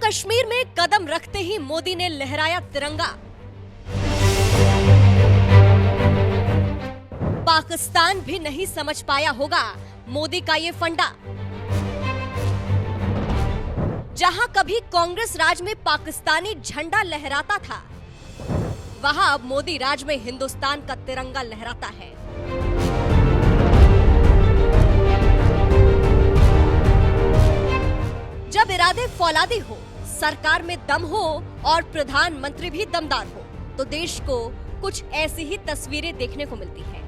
कश्मीर में कदम रखते ही मोदी ने लहराया तिरंगा। पाकिस्तान भी नहीं समझ पाया होगा मोदी का ये फंडा। जहां कभी कांग्रेस राज में पाकिस्तानी झंडा लहराता था, वहां अब मोदी राज में हिंदुस्तान का तिरंगा लहराता है। जब इरादे फौलादी हो, सरकार में दम हो और प्रधानमंत्री भी दमदार हो, तो देश को कुछ ऐसी ही तस्वीरें देखने को मिलती है।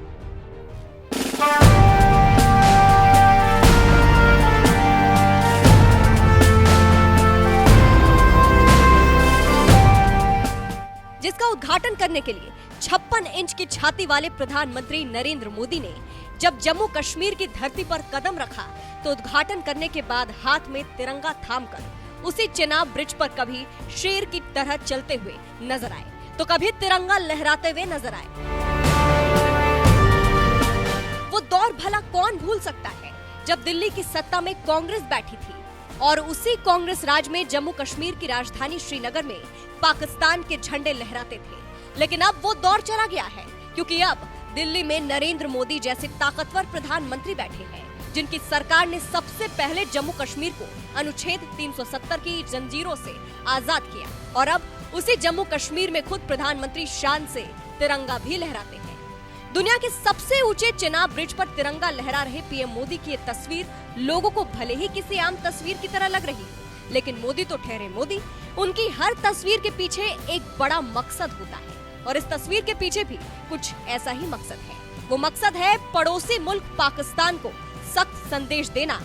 जिसका उद्घाटन करने के लिए 56 इंच की छाती वाले प्रधानमंत्री नरेंद्र मोदी ने जब जम्मू कश्मीर की धरती पर कदम रखा, तो उद्घाटन करने के बाद हाथ में तिरंगा थामकर उसी चेनाब ब्रिज पर कभी शेर की तरह चलते हुए नजर आए, तो कभी तिरंगा लहराते हुए नजर आए। वो दौर भला कौन भूल सकता है, जब दिल्ली की सत्ता में कांग्रेस बैठी थी और उसी कांग्रेस राज में जम्मू कश्मीर की राजधानी श्रीनगर में पाकिस्तान के झंडे लहराते थे। लेकिन अब वो दौर चला गया है, क्योंकि अब दिल्ली में नरेंद्र मोदी जैसे ताकतवर प्रधानमंत्री बैठे हैं, जिनकी सरकार ने सबसे पहले जम्मू कश्मीर को अनुच्छेद 370 की जंजीरों से आजाद किया और अब उसी जम्मू कश्मीर में खुद प्रधानमंत्री शान से तिरंगा भी लहराते हैं। दुनिया के सबसे ऊंचे चेनाब ब्रिज पर तिरंगा लहरा रहे पीएम मोदी की ये तस्वीर लोगों को भले ही किसी आम तस्वीर की तरह लग रही हो, लेकिन मोदी तो ठहरे मोदी। उनकी हर तस्वीर के पीछे एक बड़ा मकसद होता है और इस तस्वीर के पीछे भी कुछ ऐसा ही मकसद है। वो मकसद है पड़ोसी मुल्क पाकिस्तान को सख्त संदेश देना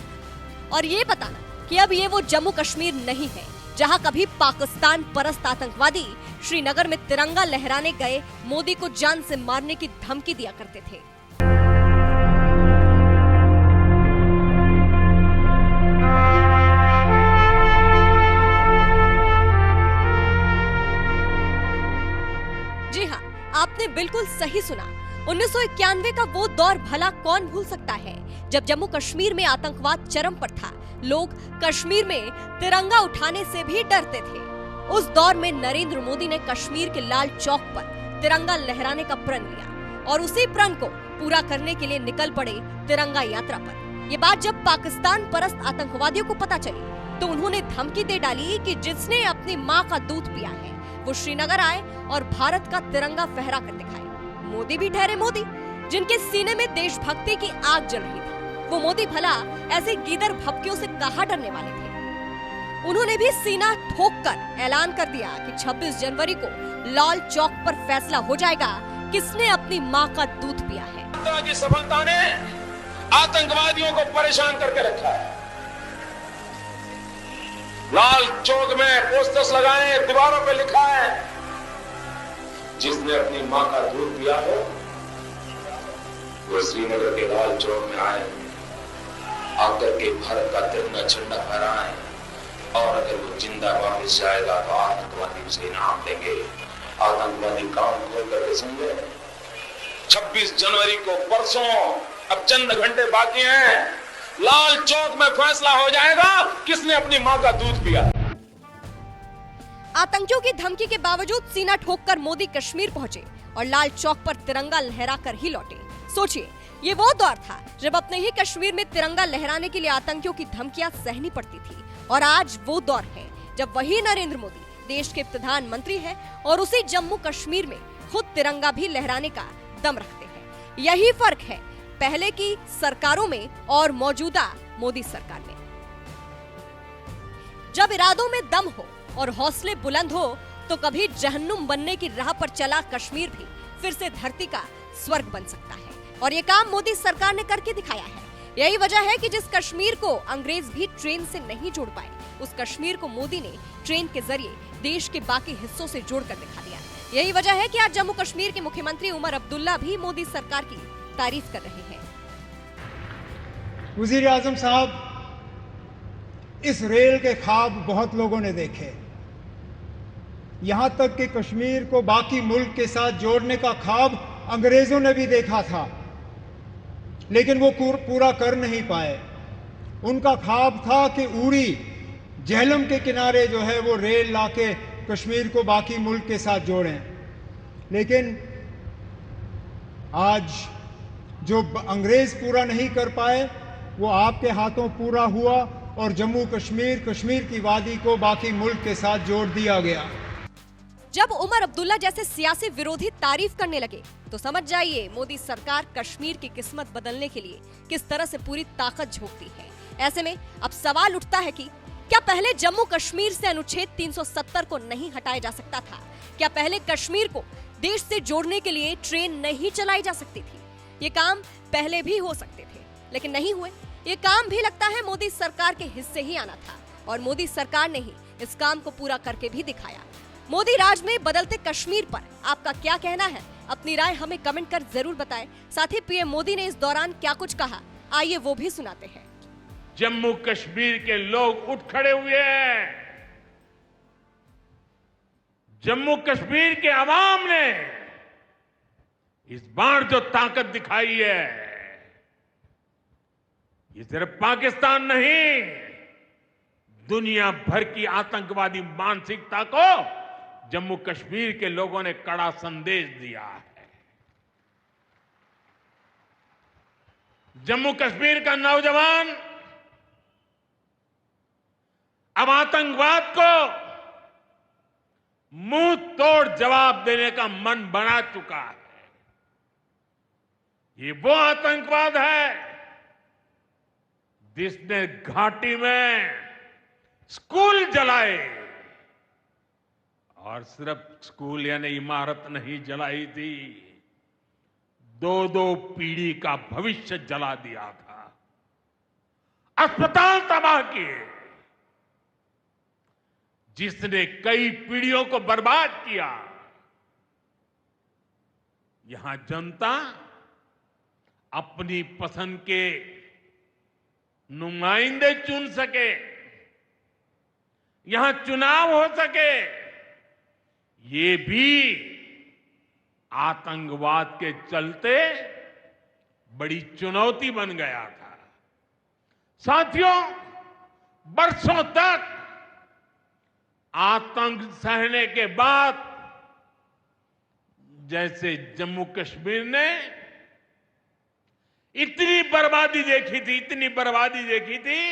और ये बताना कि अब ये वो जम्मू कश्मीर नहीं है जहां कभी पाकिस्तान परस्त आतंकवादी श्रीनगर में तिरंगा लहराने गए मोदी को जान से मारने की धमकी दिया करते थे। जी हाँ, आपने बिल्कुल सही सुना। 1991 का वो दौर भला कौन भूल सकता है, जब जम्मू कश्मीर में आतंकवाद चरम पर था। लोग कश्मीर में तिरंगा उठाने से भी डरते थे। उस दौर में नरेंद्र मोदी ने कश्मीर के लाल चौक पर तिरंगा लहराने का प्रण लिया और उसी प्रण को पूरा करने के लिए निकल पड़े तिरंगा यात्रा पर। ये बात जब पाकिस्तान परस्त आतंकवादियों को पता चली, तो उन्होंने धमकी दे डाली कि जिसने अपनी माँ का दूध पिया है, वो श्रीनगर आए और भारत का तिरंगा फहरा कर दिखाए। मोदी भी ठहरे मोदी, जिनके सीने में देशभक्ति की आग जल रही थी। वो मोदी भला ऐसे गीदड़ भपकियों से कहां डरने वाले थे। उन्होंने भी सीना ठोककर ऐलान कर दिया कि 26 जनवरी को लाल चौक पर फैसला हो जाएगा किसने अपनी माँ का दूध पिया है। की सफलता ने आतंकवादियों को परेशान करके रखा है। लाल चौक में पोस्टर्स लगाए, दीवारों पे लिखा है, जिसने अपनी माँ का दूध पिया हो वो श्रीनगर के लाल चौक में आए, आकर के भारत का तिरंगा झंडा फहराए और अगर वो जिंदा वापस जाएगा तो आतंकवादी उसे इनाम देंगे। आतंकवादी काम खोल करके समझे। 26 जनवरी को परसों, अब चंद घंटे बाकी हैं, लाल चौक में फैसला हो जाएगा किसने अपनी माँ का दूध पिया। आतंकियों की धमकी के बावजूद सीना ठोककर मोदी कश्मीर पहुंचे और लाल चौक पर तिरंगा लहराकर ही लौटे। सोचिए, ये वो दौर था जब अपने ही कश्मीर में तिरंगा लहराने के लिए आतंकियों की धमकियां सहनी पड़ती थी, और आज वो दौर है जब वही नरेंद्र मोदी देश के प्रधानमंत्री हैं और उसी जम्मू कश्मीर में खुद तिरंगा भी लहराने का दम रखते हैं। यही फर्क है पहले की सरकारों में और मौजूदा मोदी सरकार में। जब इरादों में दम हो और हौसले बुलंद हो, तो कभी जहन्नुम बनने की राह पर चला कश्मीर भी फिर से धरती का स्वर्ग बन सकता है, और ये काम मोदी सरकार ने करके दिखाया है। यही वजह है कि जिस कश्मीर को अंग्रेज भी ट्रेन से नहीं जोड़ पाए, उस कश्मीर को मोदी ने ट्रेन के जरिए देश के बाकी हिस्सों से जोड़कर दिखा दिया। यही वजह है कि आज जम्मू कश्मीर के मुख्यमंत्री उमर अब्दुल्ला भी मोदी सरकार की तारीफ कर रहे हैं। वजीर आजम साहब, इस रेल के ख्वाब बहुत लोगों ने देखे। यहां तक कि कश्मीर को बाकी मुल्क के साथ जोड़ने का ख्वाब अंग्रेजों ने भी देखा था, लेकिन वो पूरा कर नहीं पाए। उनका ख्वाब था कि उड़ी झेलम के किनारे जो है वो रेल लाके कश्मीर को बाकी मुल्क के साथ जोड़ें। लेकिन आज जो अंग्रेज पूरा नहीं कर पाए वो आपके हाथों पूरा हुआ और जम्मू कश्मीर, कश्मीर की वादी को बाकी मुल्क के साथ जोड़ दिया गया। जब उमर अब्दुल्ला जैसे सियासी विरोधी तारीफ करने लगे तो समझ जाइए मोदी सरकार कश्मीर की किस्मत बदलने के लिए किस तरह से पूरी ताकत झोंकती है। ऐसे में अब सवाल उठता है कि क्या पहले जम्मू कश्मीर से अनुच्छेद 370 को नहीं हटाया जा सकता था? क्या पहले कश्मीर को देश से जोड़ने के लिए ट्रेन नहीं चलाई जा सकती थी? ये काम पहले भी हो सकते थे, लेकिन नहीं हुए। ये काम भी लगता है मोदी सरकार के हिस्से ही आना था और मोदी सरकार ने ही इस काम को पूरा करके भी दिखाया। मोदी राज में बदलते कश्मीर पर आपका क्या कहना है? अपनी राय हमें कमेंट कर जरूर बताएं। साथ ही पीएम मोदी ने इस दौरान क्या कुछ कहा, आइए वो भी सुनाते हैं। जम्मू कश्मीर के लोग उठ खड़े हुए हैं। जम्मू कश्मीर के अवाम ने इस बार जो ताकत दिखाई है, ये सिर्फ पाकिस्तान नहीं, दुनिया भर की आतंकवादी मानसिकता को जम्मू कश्मीर के लोगों ने कड़ा संदेश दिया है। जम्मू कश्मीर का नौजवान अब आतंकवाद को मुंह तोड़ जवाब देने का मन बना चुका है। ये वो आतंकवाद है जिसने घाटी में स्कूल जलाए, और सिर्फ स्कूल यानी इमारत नहीं जलाई थी, 2-2 पीढ़ी का भविष्य जला दिया था, अस्पताल तबाह किए, जिसने कई पीढ़ियों को बर्बाद किया। यहां जनता अपनी पसंद के नुमाइंदे चुन सके, यहां चुनाव हो सके, ये भी आतंकवाद के चलते बड़ी चुनौती बन गया था। साथियों, बरसों तक आतंक सहने के बाद जैसे जम्मू कश्मीर ने इतनी बर्बादी देखी थी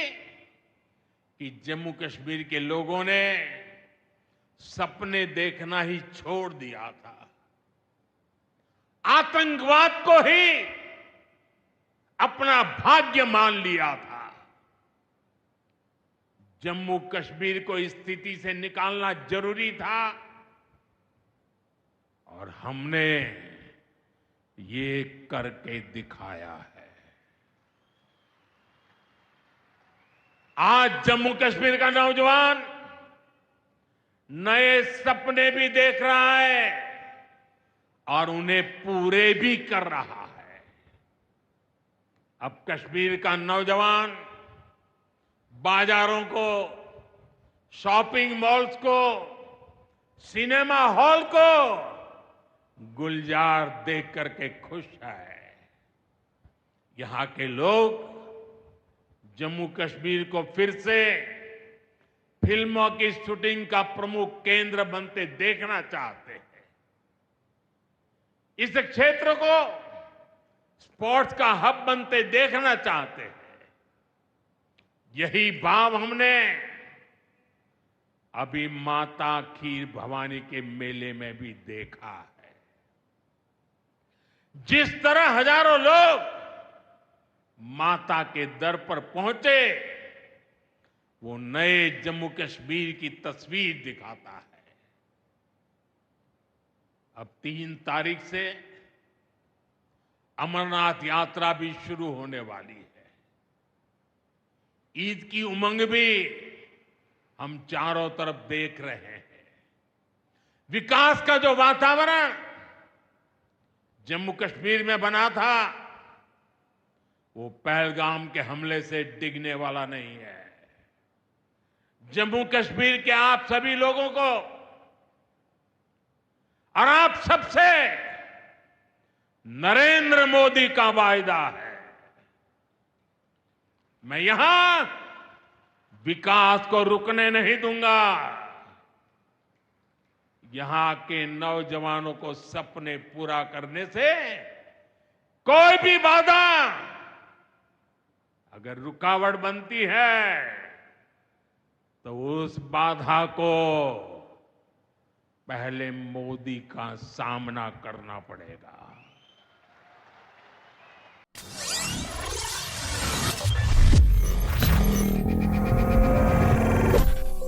कि जम्मू कश्मीर के लोगों ने सपने देखना ही छोड़ दिया था। आतंकवाद को ही अपना भाग्य मान लिया था। जम्मू कश्मीर को इस स्थिति से निकालना जरूरी था और हमने ये करके दिखाया है। आज जम्मू कश्मीर का नौजवान नए सपने भी देख रहा है और उन्हें पूरे भी कर रहा है। अब कश्मीर का नौजवान बाजारों को, शॉपिंग मॉल्स को, सिनेमा हॉल को गुलजार देख करके खुश है। यहां के लोग जम्मू कश्मीर को फिर से फिल्मों की शूटिंग का प्रमुख केंद्र बनते देखना चाहते हैं। इस क्षेत्र को स्पोर्ट्स का हब बनते देखना चाहते हैं। यही भाव हमने अभी माता खीर भवानी के मेले में भी देखा है। जिस तरह हजारों लोग माता के दर पर पहुंचे, वो नए जम्मू कश्मीर की तस्वीर दिखाता है। अब 3 तारीख से अमरनाथ यात्रा भी शुरू होने वाली है। ईद की उमंग भी हम चारों तरफ देख रहे हैं। विकास का जो वातावरण जम्मू कश्मीर में बना था, वो पहलगाम के हमले से डिगने वाला नहीं है। जम्मू कश्मीर के आप सभी लोगों को और आप सबसे नरेंद्र मोदी का वायदा है। मैं यहां विकास को रुकने नहीं दूंगा। यहां के नौजवानों को सपने पूरा करने से कोई भी बाधा अगर रुकावट बनती है तो उस बाधा को पहले मोदी का सामना करना पड़ेगा।